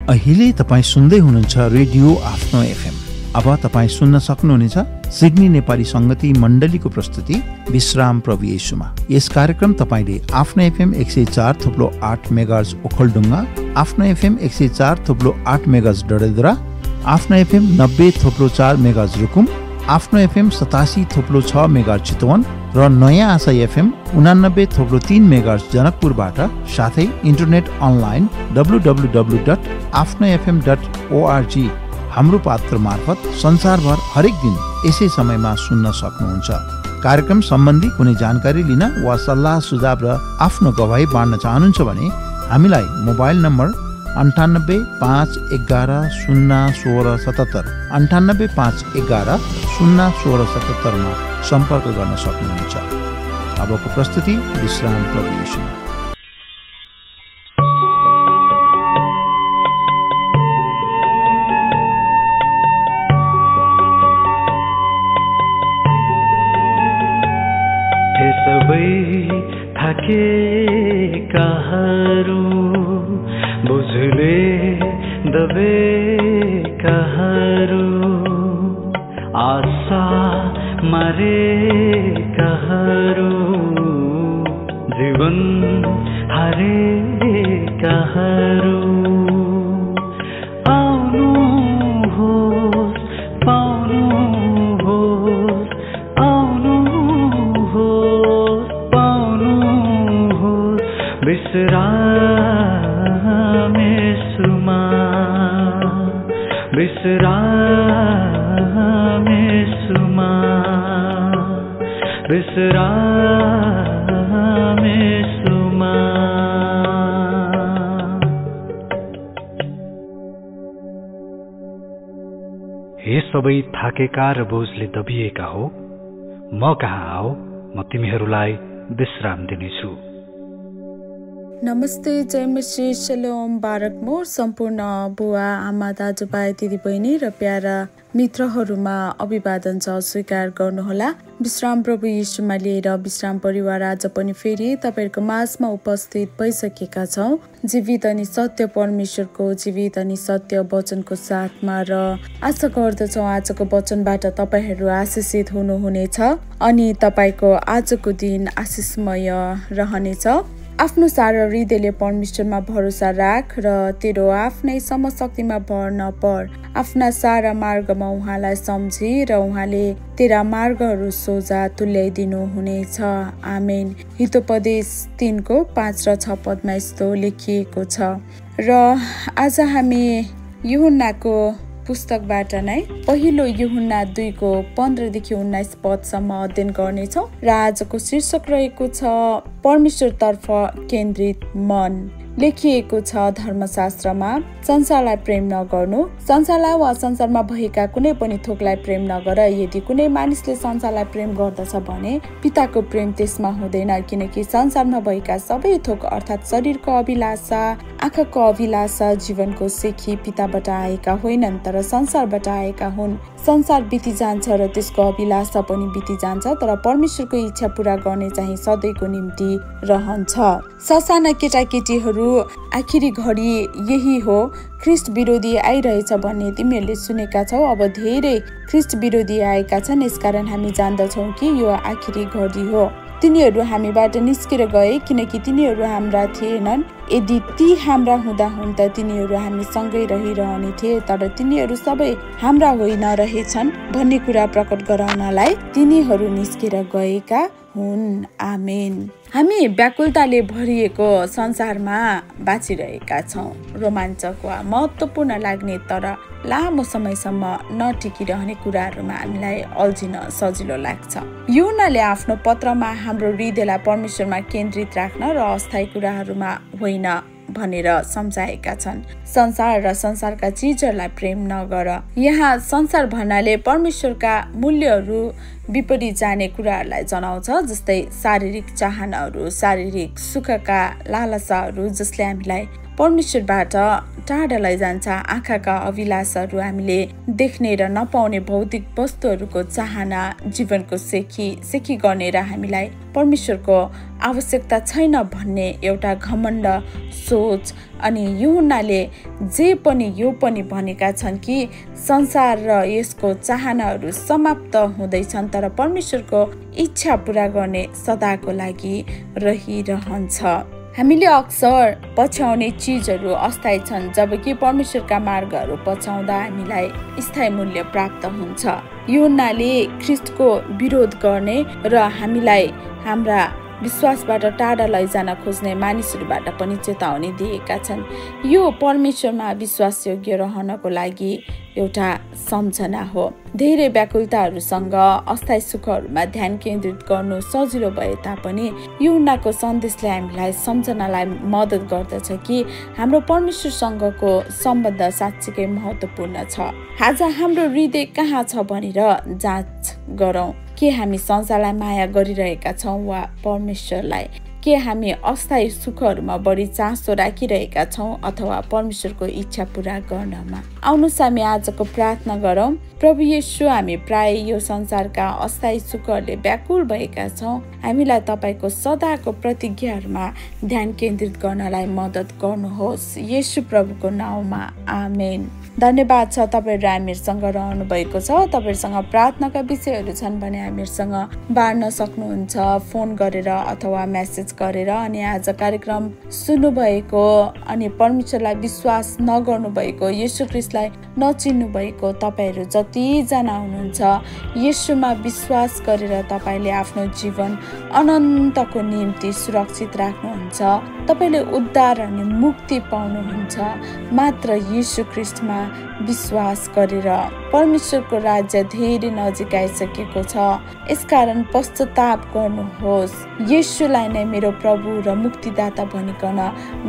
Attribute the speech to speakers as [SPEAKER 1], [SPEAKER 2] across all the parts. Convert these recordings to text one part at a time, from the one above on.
[SPEAKER 1] अहिले तपाईं सुन्दै हुनुहुन्छ रेडियो आफ्नो एफएम। अब तपाईं सुन्न सक्नुहुनेछ सिडनी नेपाली संगति मण्डलीको प्रस्तुति विश्राम प्रभु येशूमा। यस कार्यक्रम तपाईले आफ्नो एफएम 104.8 मेगाहर्ज ओखलढुङ्गा, आफ्नो एफएम 104.8 मेगाहर्ज डडेलधुरा, आफ्नो एफएम 90.4 मेगाहर्ज रुकुम, आफ्नो एफएम 87.6 मेगाहर्ज चितवन र नयाँ आशा एफएम 89.3 मेगाहर्ज जनकपुरबाट, साथै इन्टरनेट अनलाइन www.afnofm.org हाम्रो पात्र मार्फत संसारभर हरेक दिन यसै समयमा सुन्न सक्नुहुन्छ। कार्यक्रम सम्बन्धी कुनै जानकारी लिन वा सल्लाह सुझाव र आफ्नो गवाही बाँड्न चाहनुहुन्छ भने हामीलाई मोबाइल नम्बर 98 511 016 77 98 511 016 77 मा सम्पर्क गर्न सक्नुहुन्छ। अबको प्रस्तुति विश्राम प्रभु येशू।
[SPEAKER 2] थाकेकाहरू बुझले दबेकाहरू आशा मारेकाहरू जीवन हारेकाहरू आउनुहोस् पाउनुहोस् आउनुहोस् पाउनुहोस् विश्राम येशूमा विश्राम येशूमा विश्राम येशूमा।
[SPEAKER 3] हे सबै थाकेका र बोझले दबिएका हो, म कहाँ आओ, म तिमीहरूलाई विश्राम दिनेछु।
[SPEAKER 4] नमस्ते, जय मसीह, शलोम, बारक मोर सम्पूर्ण बुवा आमा दाजुभाइ दिदीबहिनी र प्यारा मित्रहरूमा अभिवादन छ, स्वीकार गर्नुहोला। विश्राम प्रभु येशूमा लिएर विश्राम परिवार आज पनि फेरि तपाईँहरूको माझमा उपस्थित भइसकेका छौँ, जीवित अनि सत्य परमेश्वरको जीवित अनि सत्य वचनको साथमा। र आशा गर्दछौँ आजको वचनबाट तपाईँहरू आशिषित हुनुहुनेछ अनि तपाईँको आजको दिन आशिषमय रहनेछ। आफ्नो सारा हृदयले परमेश्वरमा भरोसा राख र तेरो आफ्नै समशक्तिमा भर नपर। आफ्ना सारा मार्गमा उहाँलाई सम्झी र उहाँले तेरा मार्गहरू सोझा तुल्याइदिनु हुनेछ। आमेन। हितोपदेश 3:5 र 6 पदमा यस्तो लेखिएको छ। र आज हामी यूहन्नाको पुस्तकबाट नै पहिलो यूहन्ना 2:15 देखि 19 पदसम्म अध्ययन गर्नेछौँ र आजको शीर्षक रहेको छ परमेश्वरतर्फ केन्द्रित मन। लेखिएको छ धर्मशास्त्रमा, संसारलाई प्रेम नगर्नु, संसारलाई वा संसारमा भएका कुनै पनि थोकलाई प्रेम नगर। यदि कुनै मानिसले संसारलाई प्रेम गर्दछ भने पिताको प्रेम त्यसमा हुँदैन, किनकि संसारमा भएका सबै थोक अर्थात् शरीरको अभिलाषा, आँखाको अभिलाषा, जीवनको सेखी पिताबाट आएका होइनन् तर संसारबाट आएका हुन्। संसार बिति जान्छ र त्यसको अभिलाषा पनि बिति जान्छ, तर परमेश्वरको इच्छा पूरा गर्ने चाहिँ सधैँको निम्ति रहन्छ। ससाना केटाकेटीहरू, आखिरी घडी यही हो, ख्रिस्ट विरोधी आइरहेछ भन्ने तिमीहरूले सुनेका छौ। अब धेरै ख्रिस्ट विरोधी आएका छन्, यसकारण हामी जान्दछौँ कि यो आखिरी घडी हो। तिनीहरू हामीबाट निस्केर गए किनकि तिनीहरू हाम्रा थिएनन्। यदि ती हाम्रा हुँदा हुन् त तिनीहरू हामीसँगै रहिरहने थिए, तर तिनीहरू सबै हाम्रा होइन रहेछन् भन्ने कुरा प्रकट गराउनलाई तिनीहरू निस्केर गएका हुन्। आमेन। हामी व्याकुलताले भरिएको संसारमा बाँचिरहेका छौँ। रोमाञ्चक वा महत्त्वपूर्ण लाग्ने तर लामो समयसम्म नटिकिरहने कुराहरूमा हामीलाई अल्झिन सजिलो लाग्छ। यूहन्नाले आफ्नो पत्रमा हाम्रो हृदयलाई परमेश्वरमा केन्द्रित राख्न र अस्थायी कुराहरूमा होइन भनेर सम्झाएका छन्। संसार र संसारका चिजहरूलाई प्रेम नगर। यहाँ संसार भन्नाले परमेश्वरका मूल्यहरू विपरीत जाने कुराहरूलाई जनाउँछ, जस्तै शारीरिक चाहनाहरू, शारीरिक सुखका लालसाहरू जसले हामीलाई परमेश्वरबाट टाढा लैजान्छ। आँखाका अभिलाषाहरू, हामीले देख्ने र नपाउने भौतिक वस्तुहरूको चाहना, जीवनको सेखी गर्ने र हामीलाई परमेश्वरको आवश्यकता छैन भन्ने एउटा घमण्ड सोच अनि यूहन्नाले जे पनि यो पनि भनेका छन् कि संसार र यसको चाहनाहरू समाप्त हुँदैछन् तर परमेश्वरको इच्छा पूरा गर्ने सदाको लागि रहिरहन्छ। हामीले अक्सर पछ्याउने चिजहरू अस्थायी छन् जबकि परमेश्वरका मार्गहरू पछ्याउँदा हामीलाई स्थायी मूल्य प्राप्त हुन्छ। यूहन्नाले ख्रीष्टको विरोध गर्ने र हामीलाई हाम्रा विश्वासबाट टाढा लैजान खोज्ने मानिसहरूबाट पनि चेतावनी दिएका छन्। यो परमेश्वरमा विश्वासयोग्य रहनको लागि एउटा सम्झना हो। धेरै व्याकुलताहरूसँग अस्थायी सुखहरूमा ध्यान केन्द्रित गर्नु सजिलो भए तापनि यूहन्नाको सन्देशले हामीलाई सम्झनालाई मद्दत गर्दछ कि हाम्रो परमेश्वरसँगको सम्बन्ध साँच्चीकै महत्त्वपूर्ण छ। आज हाम्रो हृदय कहाँ छ भनेर जाँच गरौँ। के हामी संसारलाई माया गरिरहेका छौँ वा परमेश्वरलाई? के हामी अस्थायी सुखहरूमा बढी चासो राखिरहेका छौँ अथवा परमेश्वरको इच्छा पूरा गर्नमा? आउनुहोस् हामी आजको प्रार्थना गरौँ। प्रभु येशू, हामी प्राय यो संसारका अस्थायी सुखहरूले व्याकुल भएका छौँ। हामीलाई तपाईँको सदाको प्रतिज्ञाहरूमा ध्यान केन्द्रित गर्नलाई मद्दत गर्नुहोस्। येशू प्रभुको नाउँमा आमेन। धन्यवाद छ तपाईँहरू हामीहरूसँग रहनु भएको छ। तपाईँहरूसँग प्रार्थनाका विषयहरू छन् भने हामीहरूसँग बाँड्न सक्नुहुन्छ फोन गरेर अथवा मेसेज गरेर। अनि आज कार्यक्रम सुन्नुभएको अनि परमेश्वरलाई विश्वास नगर्नु भएको, येशू ख्रीष्टलाई नचिन्नु भएको तपाईँहरू जतिजना हुनुहुन्छ, येशूमा विश्वास गरेर तपाईँले आफ्नो जीवन अनन्तको निम्ति सुरक्षित राख्नुहुन्छ। तपाईँले उद्धार अनि मुक्ति पाउनुहुन्छ मात्र येशू ख्रीष्टमा विश्वास गरेर। परमेश्वरको राज्य धेरै नजिक आइसकेको छ, यसकारण पश्चाताप गर्नुहोस्। येशूलाई नै मेरो प्रभु र मुक्तिदाता भनिकन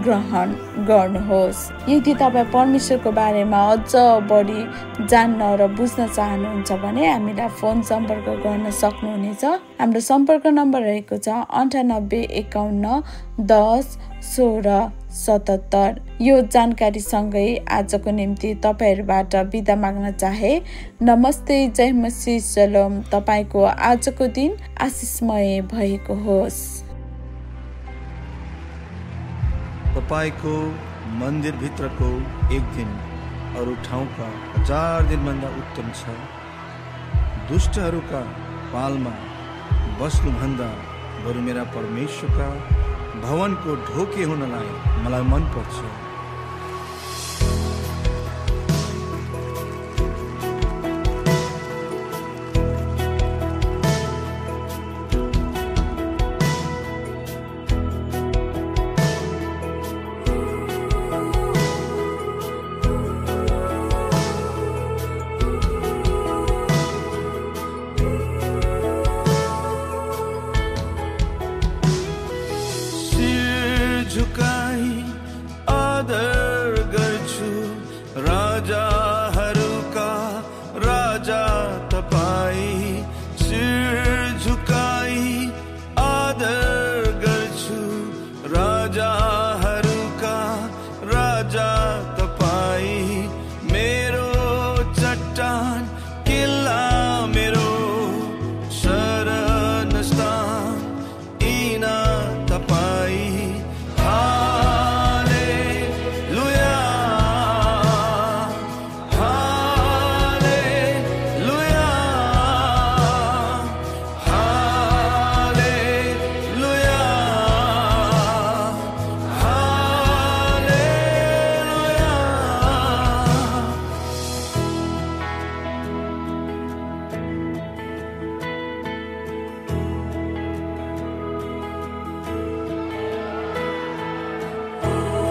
[SPEAKER 4] ग्रहण गर्नुहोस्। यदि तपाईँ परमेश्वरको बारेमा अझ बढी जान्न र बुझ्न चाहनुहुन्छ भने हामीलाई फोन सम्पर्क गर्न सक्नुहुनेछ। हाम्रो सम्पर्क नम्बर रहेको छ 98 51 10 16 77। यो जानकारीसँगै आजको निम्ति तपाईँहरूबाट बिदा माग्न चाहे। नमस्ते, जय मसीह, सलोम। तपाईँको आजको दिन आशिषमय भएको होस्।
[SPEAKER 5] तपाईँको मन्दिरभित्रको एक दिन अरू ठाउँका 1000 दिनभन्दा उत्तम छ। दुष्टहरूका पालमा बस्नुभन्दा बरु मेरा परमेश्वरका भवनको ढोके हुनलाई मलाई मन पर्छ।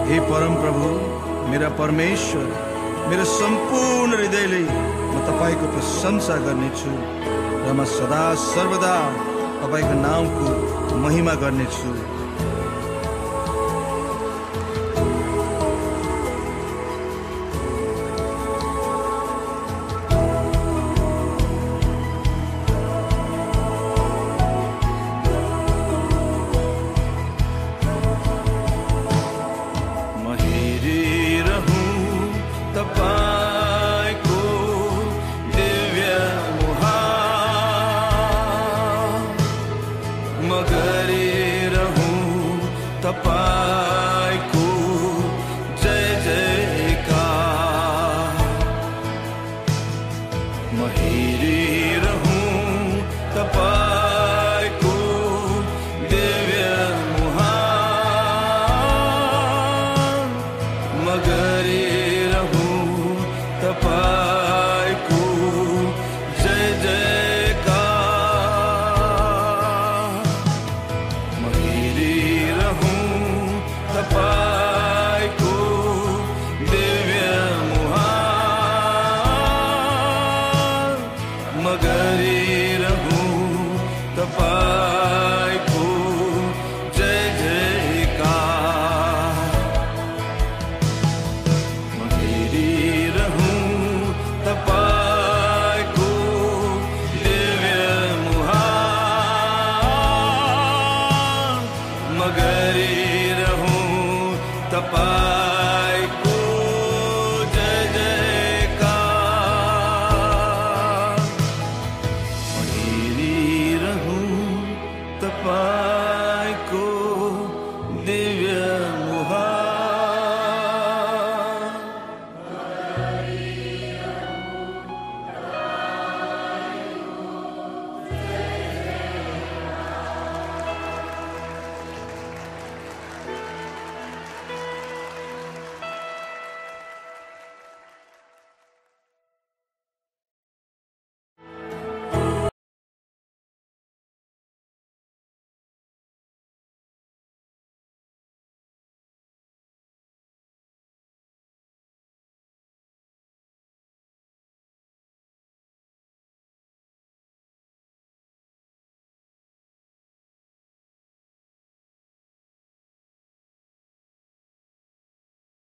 [SPEAKER 5] हे परम प्रभु, मेरा परमेश्वर, मेरो सम्पूर्ण हृदयले म तपाईको प्रशंसा गर्नेछु र म सदा सर्वदा तपाईको नामको महिमा गर्नेछु।
[SPEAKER 6] म गरिरहूं
[SPEAKER 5] पर